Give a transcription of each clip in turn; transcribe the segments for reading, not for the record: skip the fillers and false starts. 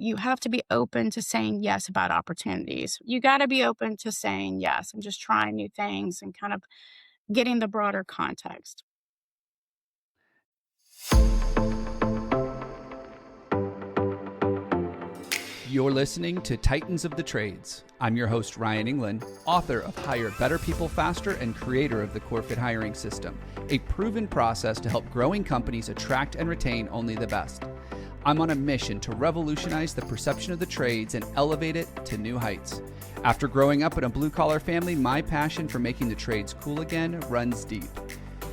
you have to be open to saying yes about opportunities. You got to be open to saying yes and just trying new things and kind of getting the broader context. You're listening to Titans of the Trades. I'm your host, Ryan Englin, author of Hire Better People Faster and creator of the CoreFit Hiring System, a proven process to help growing companies attract and retain only the best. I'm on a mission to revolutionize the perception of the trades and elevate it to new heights. After growing up in a blue-collar family, my passion for making the trades cool again runs deep.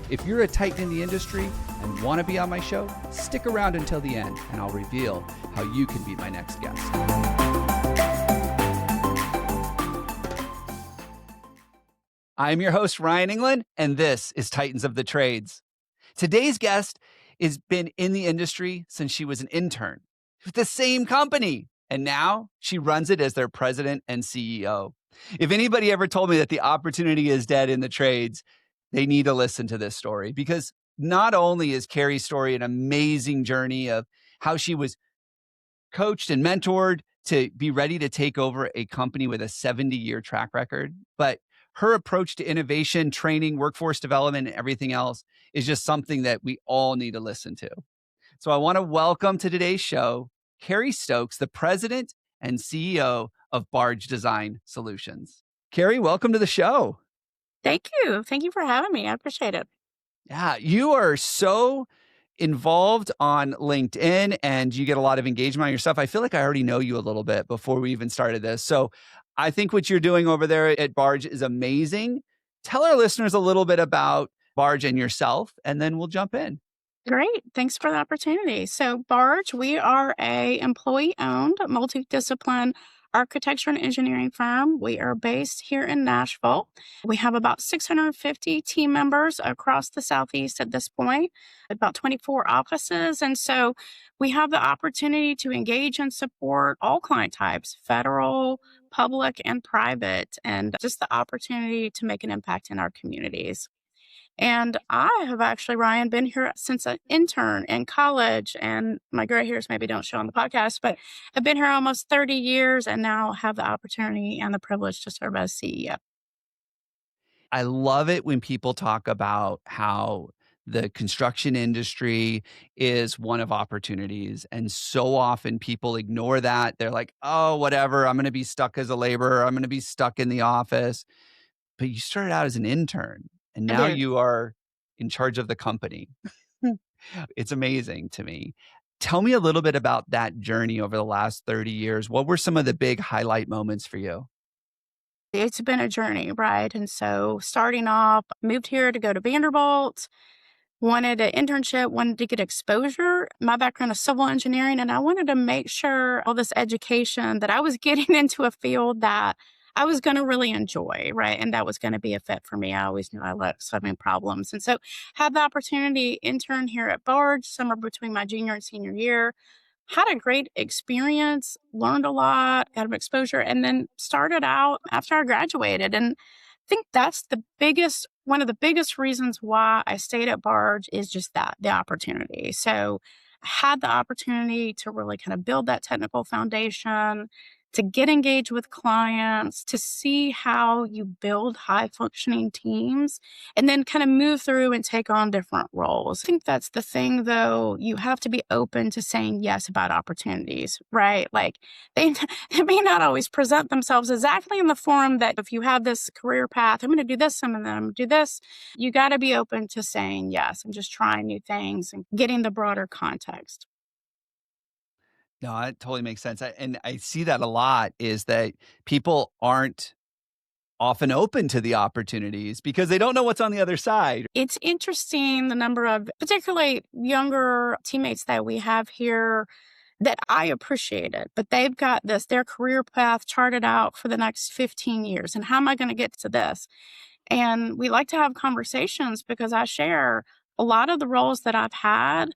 If you're a titan in the industry and want to be on my show, stick around until the end and I'll reveal how you can be my next guest. I'm your host, Ryan Englin, and this is Titans of the Trades. Today's guest has been in the industry since she was an intern with the same company, and now she runs it as their president and CEO. If anybody ever told me that the opportunity is dead in the trades, they need to listen to this story, because not only is Carrie's story an amazing journey of how she was coached and mentored to be ready to take over a company with a 70-year track record, but her approach to innovation, training, workforce development, and everything else is just something that we all need to listen to. So I want to welcome to today's show, Carrie Stokes, the president and CEO of Barge Design Solutions. Carrie, welcome to the show. Thank you. Thank you for having me. I appreciate it. Yeah, you are so involved on LinkedIn and you get a lot of engagement on your stuff. I feel like I already know you a little bit before we even started this. So I think what you're doing over there at Barge is amazing. Tell our listeners a little bit about Barge and yourself, and then we'll jump in. Great. Thanks for the opportunity. So Barge, we are a employee-owned, multidiscipline architecture and engineering firm. We are based here in Nashville. We have about 650 team members across the Southeast at this point, about 24 offices. And so we have the opportunity to engage and support all client types, federal, public, and private, and just the opportunity to make an impact in our communities. And I have actually, Ryan, been here since an intern in college, and my gray hairs maybe don't show on the podcast, but I've been here almost 30 years and now have the opportunity and the privilege to serve as CEO. I love it when people talk about how the construction industry is one of opportunities. And so often people ignore that. They're like, oh, whatever, I'm going to be stuck as a laborer. I'm going to be stuck in the office. But you started out as an intern and I now did. you are in charge of the company. It's amazing to me. Tell me a little bit about that journey over the last 30 years. What were some of the big highlight moments for you? It's been a journey, right? And so starting off, moved here to go to Vanderbilt, wanted an internship, wanted to get exposure. My background is civil engineering, and I wanted to make sure all this education that I was getting into a field that I was going to really enjoy, right? And that was going to be a fit for me. I always knew I loved solving problems. And so had the opportunity intern here at Barge, somewhere between my junior and senior year. Had a great experience, learned a lot, got exposure, and then started out after I graduated. And I think that's one of the biggest reasons why I stayed at Barge is just that, the opportunity. So I had the opportunity to really kind of build that technical foundation, to get engaged with clients, to see how you build high functioning teams, and then kind of move through and take on different roles. I think that's the thing, though. You have to be open to saying yes about opportunities, right? Like they, they may not always present themselves exactly in the form that if you have this career path, I'm going to do this, and then I'm going to do this. You got to be open to saying yes and just trying new things and getting the broader context. No, that totally makes sense. And I see that a lot is that people aren't often open to the opportunities because they don't know what's on the other side. It's interesting the number of particularly younger teammates that we have here that I appreciated, but they've got their career path charted out for the next 15 years. And how am I going to get to this? And we like to have conversations because I share a lot of the roles that I've had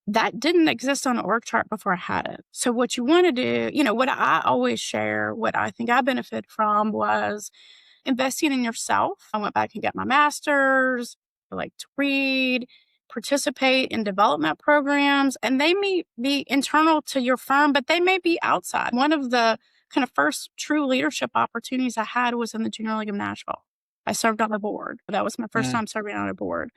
that didn't exist on an org chart before I had it. So what you want to do, what I always share, what I think I benefit from was investing in yourself. I went back and got my master's. I like to read, participate in development programs, and they may be internal to your firm, but they may be outside. One of the kind of first true leadership opportunities I had was in the Junior League of Nashville. I served on the board. That was my first Mm. time serving on a board.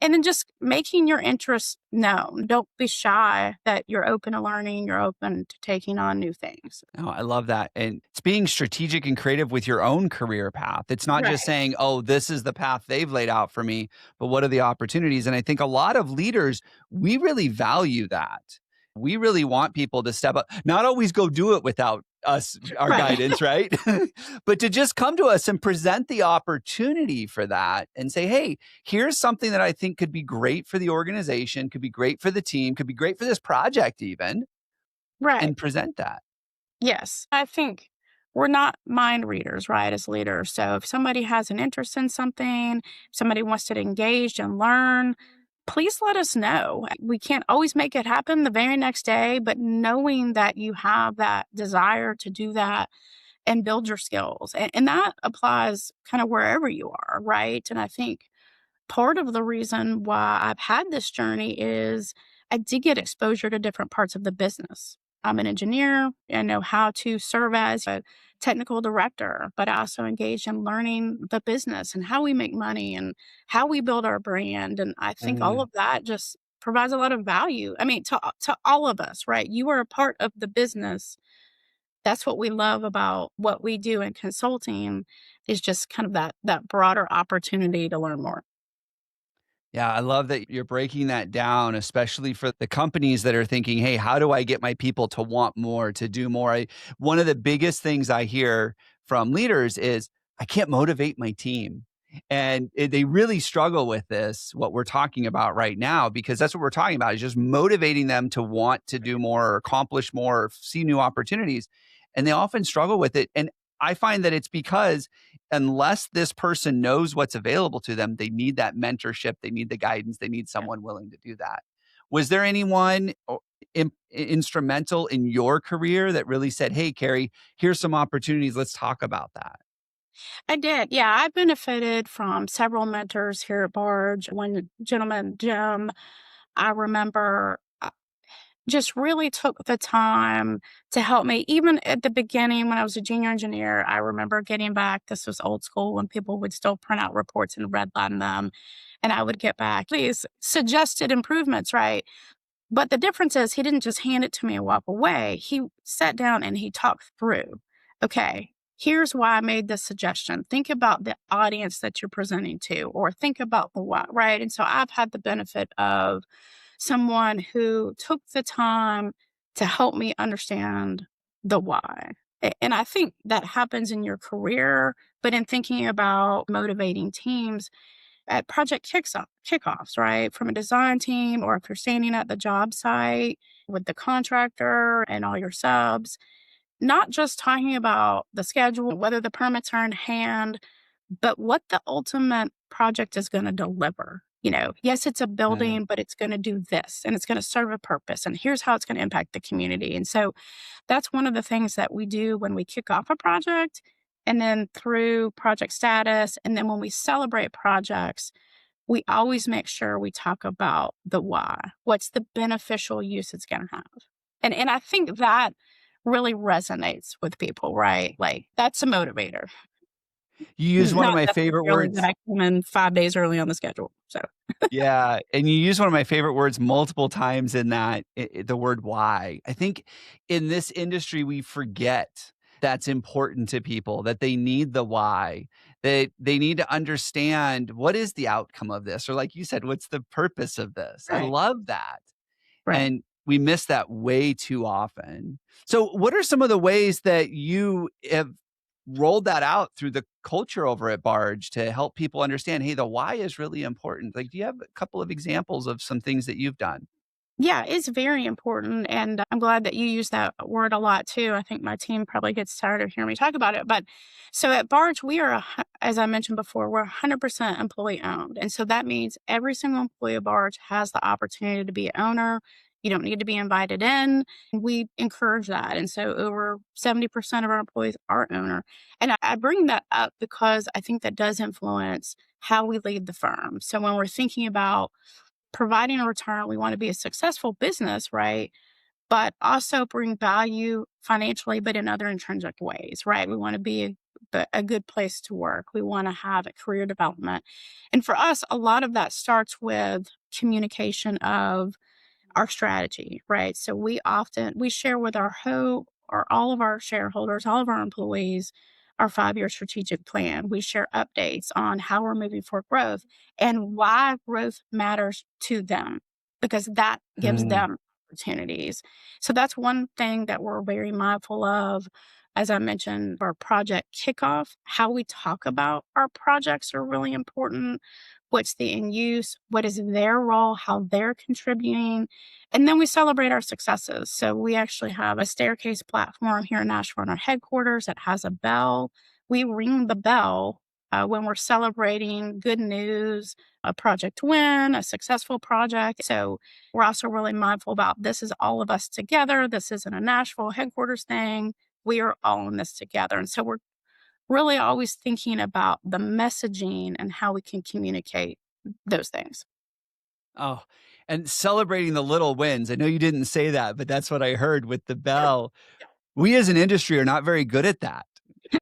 And then just making your interests known. Don't be shy that you're open to learning, you're open to taking on new things. Oh, I love that. And it's being strategic and creative with your own career path. It's not just Right. saying, oh, this is the path they've laid out for me, but what are the opportunities? And I think a lot of leaders, we really value that. We really want people to step up, not always go do it without us, our Right. guidance, right? But to just come to us and present the opportunity for that and say, hey, here's something that I think could be great for the organization, could be great for the team, could be great for this project, even, Right. and present that. Yes. I think we're not mind readers, right, as leaders. So if somebody has an interest in something, somebody wants to engage and learn, please let us know. We can't always make it happen the very next day, but knowing that you have that desire to do that and build your skills. And that applies kind of wherever you are, right? And I think part of the reason why I've had this journey is I did get exposure to different parts of the business. I'm an engineer. I know how to serve as a technical director, but I also engage in learning the business and how we make money and how we build our brand. And I think all Mm. of that just provides a lot of value. I mean, to all of us, right? You are a part of the business. That's what we love about what we do in consulting is just kind of that broader opportunity to learn more. Yeah, I love that you're breaking that down, especially for the companies that are thinking, "Hey, how do I get my people to want more, to do more?" One of the biggest things I hear from leaders is, "I can't motivate my team." And they really struggle with this, what we're talking about right now, because that's what we're talking about is just motivating them to want to do more or accomplish more or see new opportunities. And they often struggle with it. And I find that it's because unless this person knows what's available to them, they need that mentorship, they need the guidance, they need someone willing to do that. Was there anyone instrumental in your career that really said, "Hey, Carrie, here's some opportunities. Let's talk about that"? I did. Yeah, I benefited from several mentors here at Barge. One gentleman, Jim, I remember just really took the time to help me. Even at the beginning, when I was a junior engineer, I remember getting back. This was old school when people would still print out reports and redline them. And I would get back these suggested improvements, right? But the difference is he didn't just hand it to me and walk away. He sat down and he talked through, okay, here's why I made this suggestion. Think about the audience that you're presenting to, or think about the why, right? And so I've had the benefit of someone who took the time to help me understand the why. And I think that happens in your career, but in thinking about motivating teams, at project kickoffs, right? From a design team, or if you're standing at the job site with the contractor and all your subs, not just talking about the schedule, whether the permits are in hand, but what the ultimate project is going to deliver. Yes, it's a Yeah. building, but it's going to do this and it's going to serve a purpose. And here's how it's going to impact the community. And so that's one of the things that we do when we kick off a project and then through project status. And then when we celebrate projects, we always make sure we talk about the why. What's the beneficial use it's going to have? And I think that really resonates with people, right? Like that's a motivator, You use one of not my favorite necessarily that words. I came in 5 days early on the schedule. So Yeah, and you use one of my favorite words multiple times in that, the word "why." I think in this industry, we forget that's important to people, that they need the why, that they need to understand what is the outcome of this, or like you said, what's the purpose of this? I right, love that, right. and we miss that way too often. So, what are some of the ways that you have rolled that out through the culture over at Barge to help people understand, hey, the why is really important? Like, do you have a couple of examples of some things that you've done? Yeah, it's very important. And I'm glad that you use that word a lot too. I think my team probably gets tired of hearing me talk about it. But so at Barge, we are, as I mentioned before, we're 100% employee owned. And so that means every single employee of Barge has the opportunity to be an owner. You don't need to be invited in. We encourage that. And so over 70% of our employees are owner. And I bring that up because I think that does influence how we lead the firm. So when we're thinking about providing a return. We want to be a successful business, right? But also bring value financially, but in other intrinsic ways, right? We want to be a good place to work. We want to have a career development. And for us, a lot of that starts with communication of our strategy, right? So we share with our whole or all of our shareholders, all of our employees, our 5-year strategic plan. We share updates on how we're moving for growth and why growth matters to them because that gives Mm. them opportunities. So that's one thing that we're very mindful of. As I mentioned, our project kickoff, how we talk about our projects are really important. What's the end use? What is their role? How they're contributing? And then we celebrate our successes. So we actually have a staircase platform here in Nashville in our headquarters that has a bell. We ring the bell when we're celebrating good news, a project win, a successful project. So we're also really mindful about this is all of us together. This isn't a Nashville headquarters thing. We are all in this together. And so we're really always thinking about the messaging and how we can communicate those things. Oh, and celebrating the little wins. I know you didn't say that, but that's what I heard with the bell. We as an industry are not very good at that.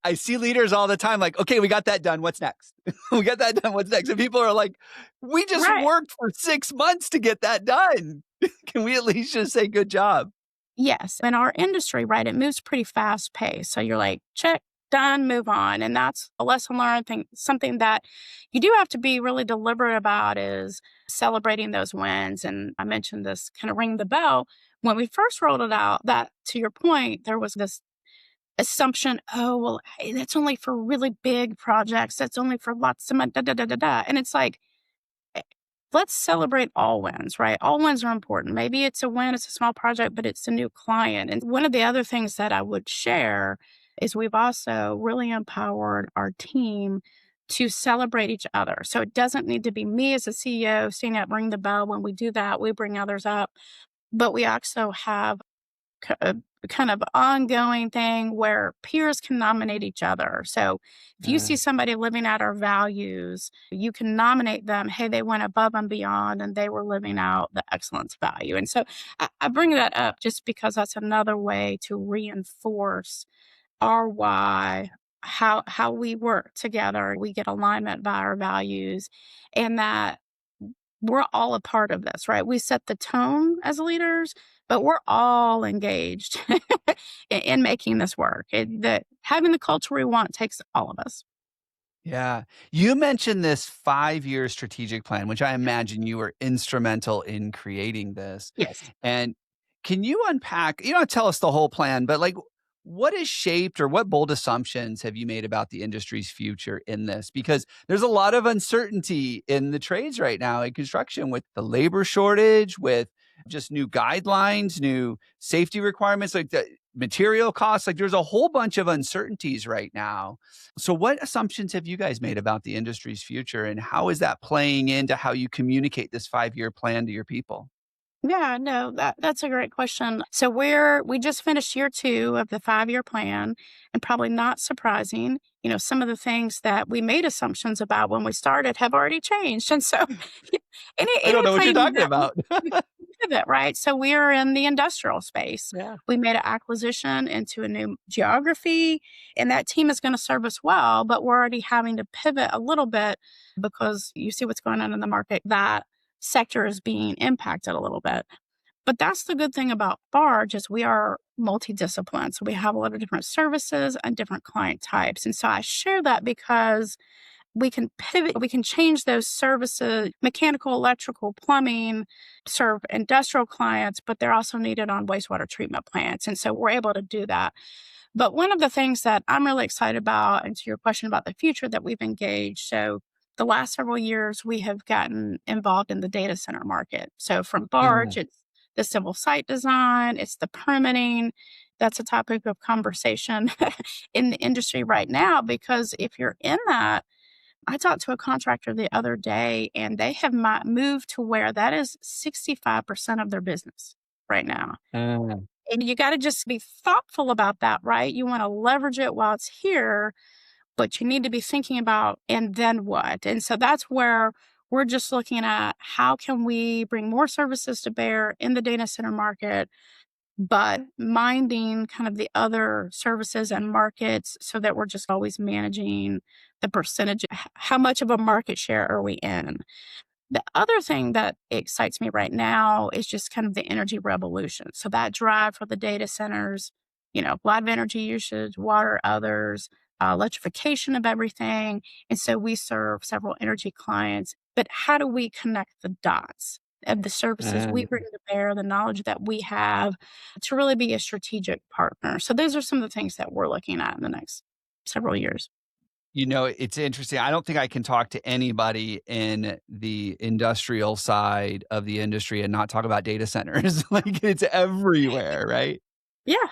I see leaders all the time like, okay, we got that done. What's next? We got that done. What's next? And people are like, we just Right. worked for 6 months to get that done. Can we at least just say good job? Yes. In our industry, right, it moves pretty fast paced. So you're like, check, done, move on. And that's a lesson learned thing. Something that you do have to be really deliberate about is celebrating those wins. And I mentioned this kind of ring the bell. When we first rolled it out, that to your point, there was this assumption, oh, well, hey, that's only for really big projects. That's only for lots of money, da, da, da, da, da. And it's like, eh, let's celebrate all wins, right? All wins are important. Maybe it's a win, it's a small project, but it's a new client. And one of the other things that I would share is we've also really empowered our team to celebrate each other. So it doesn't need to be me as a CEO standing up, ring the bell. When we do that, we bring others up. But we also have a kind of ongoing thing where peers can nominate each other. So if you see somebody living out our values, you can nominate them. Hey, they went above and beyond and they were living out the excellence value. And so I bring that up just because that's another way to reinforce our why, how we work together. We get alignment by our values and that we're all a part of this, right? We set the tone as leaders, but we're all engaged in making this work. That having the culture we want takes all of us. Yeah. You mentioned this 5-year strategic plan, which I imagine you were instrumental in creating this. Yes. And can you unpack, you don't tell us the whole plan, but like what is shaped or what bold assumptions have you made about the industry's future in this? Because there's a lot of uncertainty in the trades right now in construction with the labor shortage, with just new guidelines, new safety requirements, like the material costs. Like there's a whole bunch of uncertainties right now. So, what assumptions have you guys made about the industry's future, and how is that playing into how you communicate this 5-year plan to your people? Yeah, no, that's a great question. So we just finished year 2 of the 5-year plan, and probably not surprising, some of the things that we made assumptions about when we started have already changed. And so I don't know what you're anything talking that about. we pivot, right? So we are in the industrial space. Yeah. We made an acquisition into a new geography, and that team is going to serve us well, but we're already having to pivot a little bit because you see what's going on in the market. That sector is being impacted a little bit. But that's the good thing about Barge is we are multidisciplined. So we have a lot of different services and different client types. And so I share that because we can pivot, we can change those services, mechanical, electrical, plumbing, serve industrial clients, but they're also needed on wastewater treatment plants. And so we're able to do that. But one of the things that I'm really excited about, and to your question about the future that we've engaged, so the last several years, we have gotten involved in the data center market. So from Barge, Mm. it's the civil site design, it's the permitting. That's a topic of conversation in the industry right now, because if you're in that, I talked to a contractor the other day and they have moved to where that is 65% of their business right now. Mm. And you got to just be thoughtful about that, right? You want to leverage it while it's here, but you need to be thinking about, and then what? And so that's where We're just looking at how can we bring more services to bear in the data center market, but minding kind of the other services and markets so that we're just always managing the percentage. How much of a market share are we in? The other thing that excites me right now is just kind of the energy revolution. So that drive for the data centers, a lot of energy usage, water, others, electrification of everything. And so we serve several energy clients. But how do we connect the dots of the services we bring to bear, the knowledge that we have to really be a strategic partner? So those are some of the things that we're looking at in the next several years. It's interesting. I don't think I can talk to anybody in the industrial side of the industry and not talk about data centers. Like, it's everywhere, right? Yeah,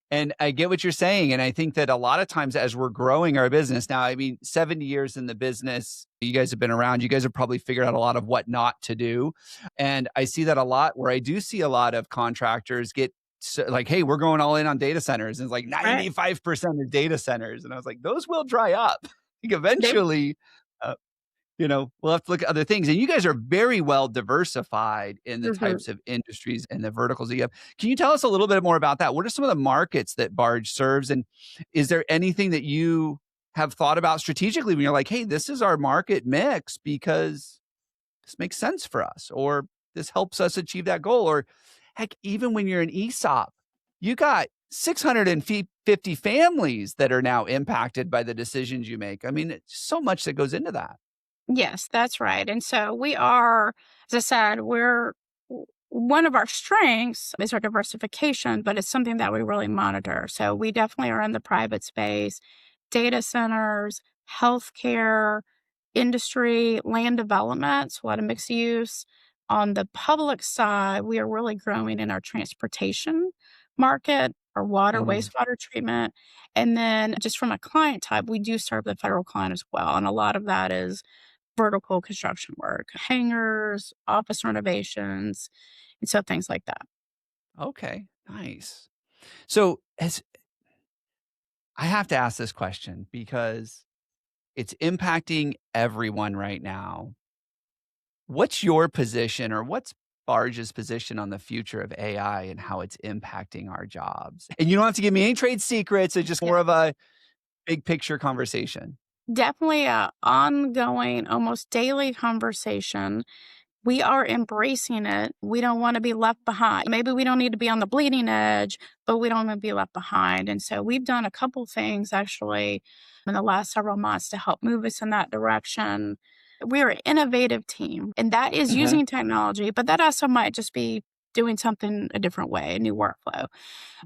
And I get what you're saying, and I think that a lot of times as we're growing our business now, I mean, 70 years in the business, you guys have been around, you guys have probably figured out a lot of what not to do, and I see that a lot where I do see a lot of contractors get like, "Hey, we're going all in on data centers," and it's like right. 95% of data centers, and I was like, "Those will dry up." Like, They, eventually, uh, we'll have to look at other things. And you guys are very well diversified in the mhm. types of industries and the verticals that you have. Can you tell us a little bit more about that? What are some of the markets that Barge serves? And is there anything that you have thought about strategically when you're like, hey, this is our market mix because this makes sense for us, or this helps us achieve that goal? Or heck, even when you're an ESOP, you got 650 families that are now impacted by the decisions you make. I mean, it's so much that goes into that. Yes, that's right. And so we are, as I said, one of our strengths is our diversification, but it's something that we really monitor. So we definitely are in the private space, data centers, healthcare, industry, land development, a lot of mixed use. On the public side, we are really growing in our transportation market, our water, Mm. wastewater treatment. And then just from a client type, we do serve the federal client as well. And a lot of that is vertical construction work, hangars, office renovations, and so things like that. Okay, nice. So, as I have to ask this question because it's impacting everyone right now. What's your position, or what's Barge's position on the future of AI and how it's impacting our jobs? And you don't have to give me any trade secrets, it's just Yeah. more of a big picture conversation. Definitely a ongoing, almost daily conversation. We are embracing it. We don't wanna be left behind. Maybe we don't need to be on the bleeding edge, but we don't wanna be left behind, and so we've done a couple things actually in the last several months to help move us in that direction. We're an innovative team, and that is Mhm. using technology, but that also might just be doing something a different way, a new workflow.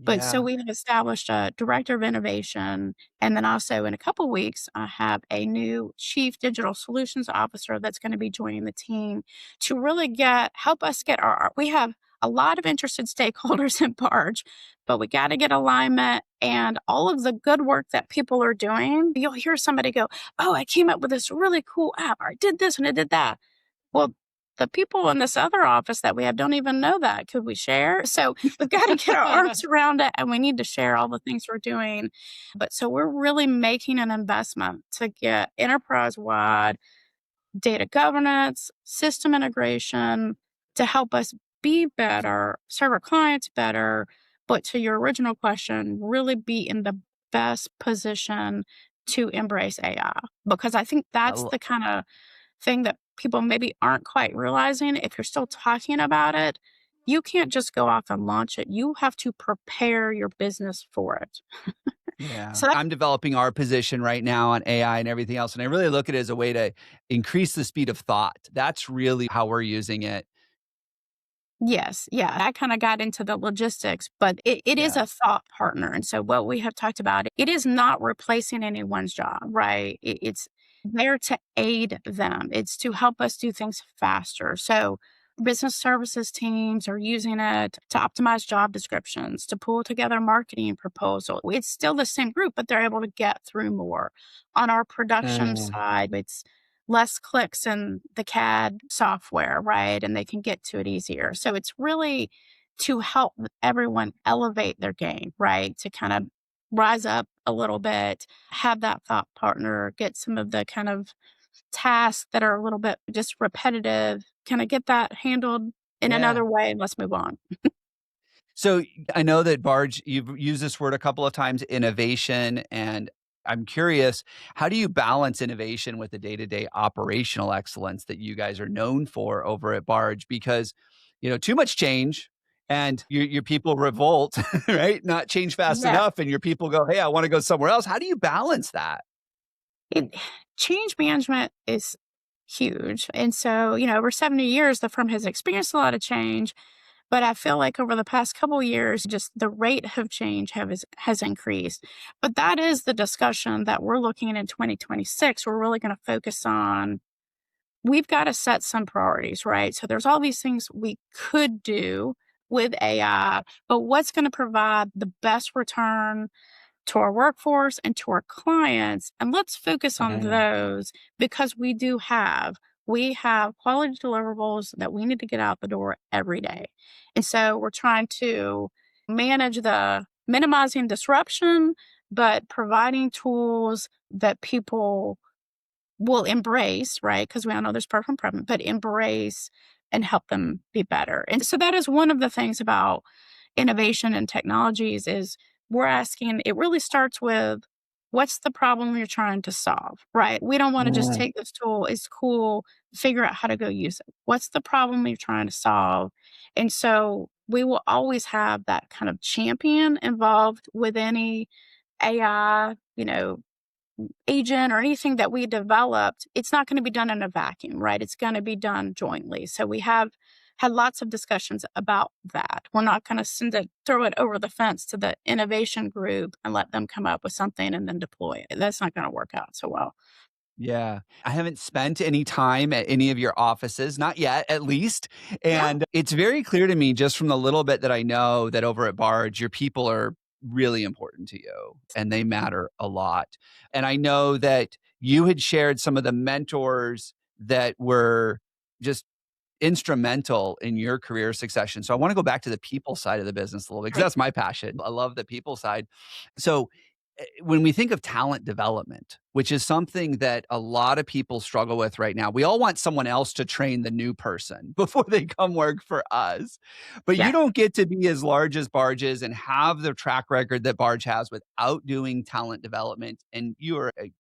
But so Yeah. we've established a director of innovation. And then also in a couple weeks, I have a new chief digital solutions officer that's going to be joining the team to really help us get we have a lot of interested stakeholders in Barge, but we got to get alignment and all of the good work that people are doing. You'll hear somebody go, "Oh, I came up with this really cool app, or I did this and I did that." Well, the people in this other office that we have don't even know that. Could we share? So we've got to get our arms around it and we need to share all the things we're doing. But so we're really making an investment to get enterprise wide data governance, system integration to help us be better, serve our clients better. But to your original question, really be in the best position to embrace AI because I think I that's lo the kind of thing that people maybe aren't quite realizing. If you're still talking about it, you can't just go off and launch it. You have to prepare your business for it. Yeah. So that I'm developing our position right now on AI and everything else, and I really look at it as a way to increase the speed of thought. That's really how we're using it. Yes, yeah, I kinda got into the logistics, but it is Yeah. a thought partner, and so what we have talked about, it is not replacing anyone's job, right? It's there to aid them. It's to help us do things faster. So, business services teams are using it to optimize job descriptions, to pull together marketing proposal. It's still the same group, but they're able to get through more. On our production Mm. side, it's less clicks in the CAD software, right? And they can get to it easier. So it's really to help everyone elevate their game, right? To kind of rise up a little bit, have that thought partner, get some of the kind of tasks that are a little bit just repetitive. Can I get that handled in Yeah. another way? Let's move on. So I know that Barge, you've used this word a couple of times, innovation. And I'm curious, how do you balance innovation with the day to day operational excellence that you guys are known for over at Barge? Because, too much change and your people revolt, right? Not change fast Yeah. enough. And your people go, hey, I want to go somewhere else. How do you balance that? It, change management is huge. And so, over 70 years, the firm has experienced a lot of change. But I feel like over the past couple of years, just the rate of change has increased. But that is the discussion that we're looking at in 2026. We're really going to focus on, we've got to set some priorities, right? So there's all these things we could do with AI, but what's going to provide the best return to our workforce and to our clients, and let's focus on Yeah. those because we have quality deliverables that we need to get out the door every day. And so we're trying to manage the minimizing disruption, but providing tools that people will embrace, right? Because we all know there's perfect improvement, but embrace and help them be better. And so that is one of the things about innovation and technologies is we're asking, it really starts with what's the problem you're trying to solve, right? We don't want to just Mm. take this tool, it's cool, figure out how to go use it. What's the problem you're trying to solve? And so we will always have that kind of champion involved with any AI, agent or anything that we developed. It's not going to be done in a vacuum, right? It's going to be done jointly. So we have had lots of discussions about that. We're not going to throw it over the fence to the innovation group and let them come up with something and then deploy it. That's not going to work out so well. Yeah. I haven't spent any time at any of your offices, not yet, at least. Yeah. And it's very clear to me just from the little bit that I know that over at Barge, your people are really important to you and they matter a lot. And I know that you had shared some of the mentors that were just instrumental in your career succession. So I want to go back to the people side of the business a little bit because Great. that's my passion. I love the people side. So when we think of talent development, which is something that a lot of people struggle with right now, we all want someone else to train the new person before they come work for us. But you Yeah. don't get to be as large as Barge is and have the track record that Barge has without doing talent development. And you are a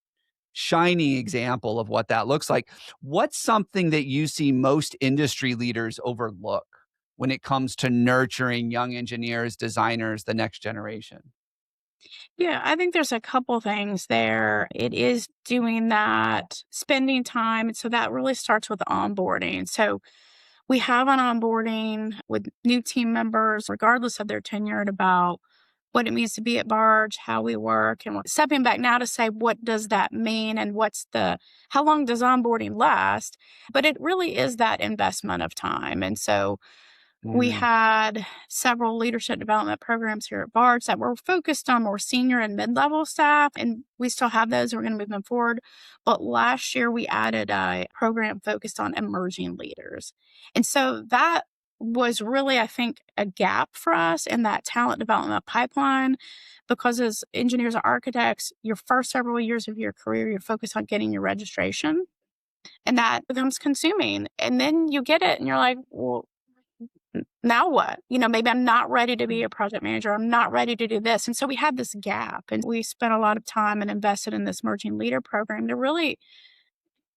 shining example of what that looks like. What's something that you see most industry leaders overlook when it comes to nurturing young engineers, designers, the next generation? Yeah, I think there's a couple things there. It is doing that, spending time. And so that really starts with onboarding. So we have an onboarding with new team members, regardless of their tenure, about what it means to be at Barge, how we work, and stepping back now to say, what does that mean? And how long does onboarding last? But it really is that investment of time. And so we Yeah. had several leadership development programs here at Bards that were focused on more senior and mid level staff, and we still have those. We're going to move them forward. But last year, we added a program focused on emerging leaders. And so that was really, I think, a gap for us in that talent development pipeline because as engineers or architects, your first several years of your career, you're focused on getting your registration, and that becomes consuming. And then you get it, and you're like, well, now what? Maybe I'm not ready to be a project manager. I'm not ready to do this. And so we had this gap, and we spent a lot of time and invested in this merging leader program to really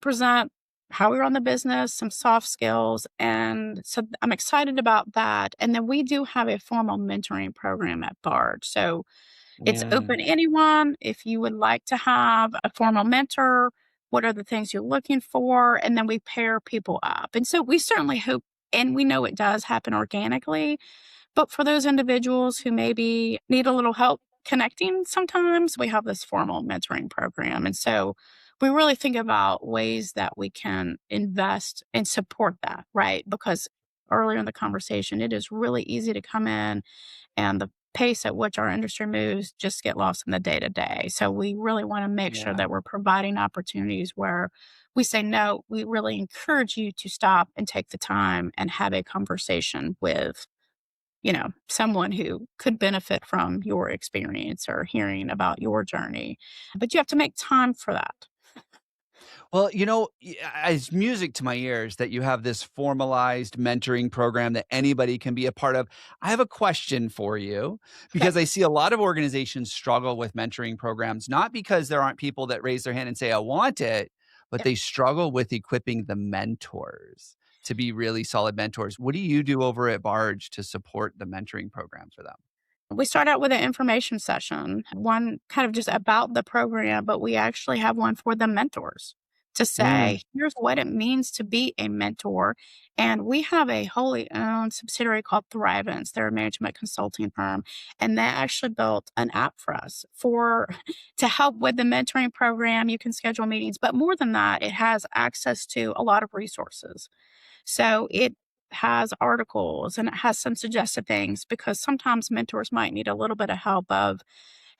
present how we run the business, some soft skills. And so I'm excited about that. And then we do have a formal mentoring program at Bard. So it's Yeah. open to anyone. If you would like to have a formal mentor, what are the things you're looking for? And then we pair people up. And so we certainly hope, and we know it does happen organically, but for those individuals who maybe need a little help connecting sometimes, we have this formal mentoring program. And so we really think about ways that we can invest and support that, right? Because earlier in the conversation, it is really easy to come in and the pace at which our industry moves just get lost in the day to day. So we really want to make sure Yeah. that we're providing opportunities where we say, no, we really encourage you to stop and take the time and have a conversation with, someone who could benefit from your experience or hearing about your journey. But you have to make time for that. Well, it's music to my ears that you have this formalized mentoring program that anybody can be a part of. I have a question for you Okay. because I see a lot of organizations struggle with mentoring programs, not because there aren't people that raise their hand and say, I want it, but Yeah. they struggle with equipping the mentors to be really solid mentors. What do you do over at Barge to support the mentoring program for them? We start out with an information session, one kind of just about the program, but we actually have one for the mentors to Mm, say, here's what it means to be a mentor. And we have a wholly owned subsidiary called Thrivance. They're a management consulting firm. And they actually built an app for us for to help with the mentoring program. You can schedule meetings, but more than that, it has access to a lot of resources. So it has articles and it has some suggested things because sometimes mentors might need a little bit of help of,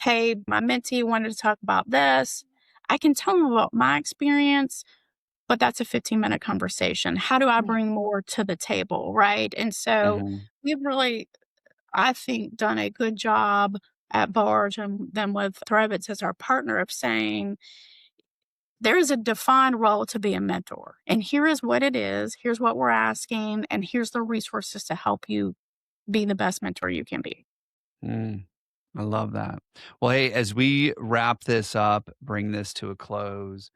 hey, my mentee wanted to talk about this. I can tell them about my experience, but that's a 15-minute conversation. How do I bring more to the table? Right. And so mhm, we've really, I think, done a good job at Barge and then with Thrivets as our partner of saying, there is a defined role to be a mentor. And here is what it is. Here's what we're asking. And here's the resources to help you be the best mentor you can be. mm. I love that. Well, hey, as we wrap this up, bring this to a close,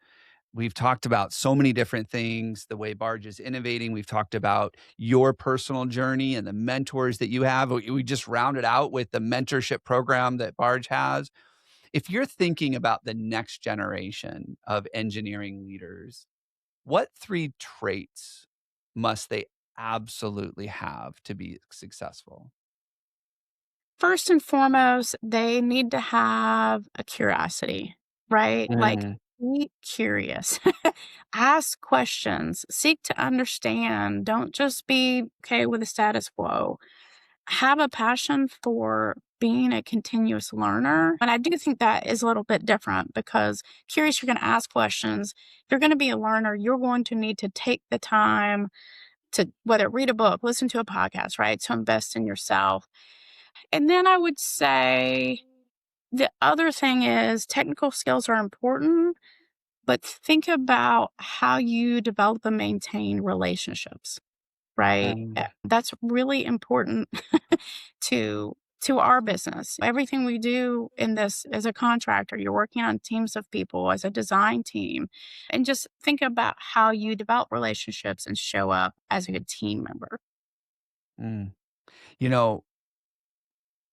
we've talked about so many different things, the way Barge is innovating. We've talked about your personal journey and the mentors that you have. We just rounded out with the mentorship program that Barge has. If you're thinking about the next generation of engineering leaders, what three traits must they absolutely have to be successful? First and foremost, they need to have a curiosity, right? Like, Mm, be curious, ask questions, seek to understand. Don't just be okay with the status quo. Have a passion for being a continuous learner. And I do think that is a little bit different because curious, you're going to ask questions. If you're going to be a learner, you're going to need to take the time to whether read a book, listen to a podcast, right? To invest in yourself. And then I would say the other thing is technical skills are important, but think about how you develop and maintain relationships. Right? mm, That's really important to to our business. Everything we do in this as a contractor, you're working on teams of people as a design team, and just think about how you develop relationships and show up as a good team member. mm. You know,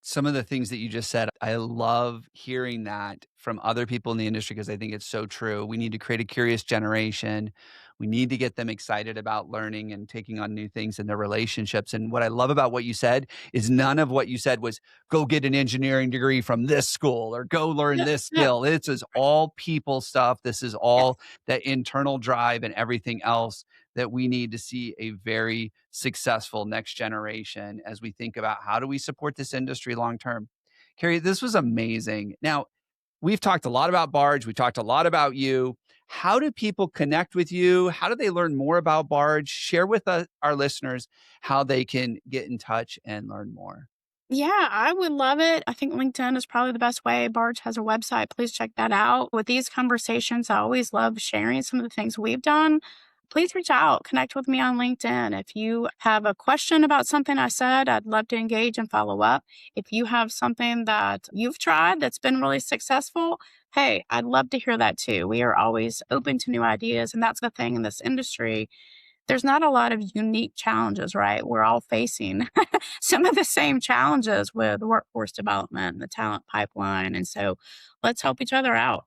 some of the things that you just said, I love hearing that from other people in the industry because I think it's so true. We need to create a curious generation. We need to get them excited about learning and taking on new things in their relationships. And what I love about what you said is none of what you said was go get an engineering degree from this school or go learn Yeah, this yeah, skill. This is all people stuff. This is yes. all that internal drive and everything else that we need to see a very successful next generation as we think about how do we support this industry long term. Carrie, this was amazing. Now, we've talked a lot about Barge, we talked a lot about you. How do people connect with you? How do they learn more about Barge? Share with our listeners how they can get in touch and learn more. Yeah, I would love it. I think LinkedIn is probably the best way. Barge has a website. Please check that out. With these conversations, I always love sharing some of the things we've done. Please reach out, connect with me on LinkedIn. If you have a question about something I said, I'd love to engage and follow up. If you have something that you've tried that's been really successful, hey, I'd love to hear that too. We are always open to new ideas. And that's the thing in this industry. There's not a lot of unique challenges, right? We're all facing some of the same challenges with workforce development and the talent pipeline. And so let's help each other out.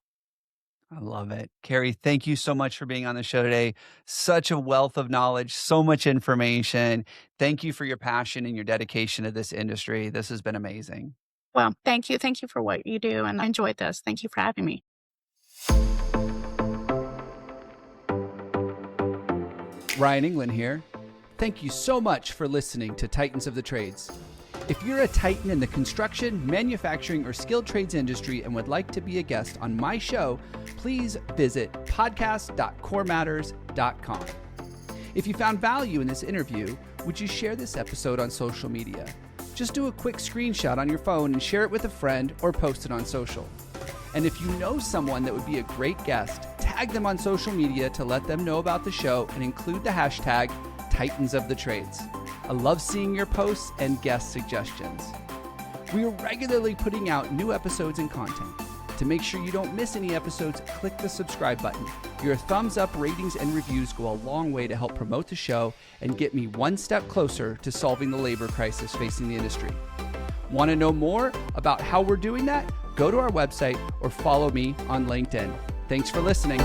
I love it. Carrie, thank you so much for being on the show today. Such a wealth of knowledge, so much information. Thank you for your passion and your dedication to this industry. This has been amazing. Well, thank you. Thank you for what you do. And I enjoyed this. Thank you for having me. Ryan Englin here. Thank you so much for listening to Titans of the Trades. If you're a titan in the construction, manufacturing, or skilled trades industry and would like to be a guest on my show, please visit podcast.corematters.com. If you found value in this interview, would you share this episode on social media? Just do a quick screenshot on your phone and share it with a friend or post it on social. And if you know someone that would be a great guest, tag tag them on social media to let them know about the show and include the hashtag Titans of the Trades. I love seeing your posts and guest suggestions. We are regularly putting out new episodes and content. To make sure you don't miss any episodes, click the subscribe button. Your thumbs up, ratings, and reviews go a long way to help promote the show and get me one step closer to solving the labor crisis facing the industry. Want to know more about how we're doing that? Go to our website or follow me on LinkedIn. Thanks for listening.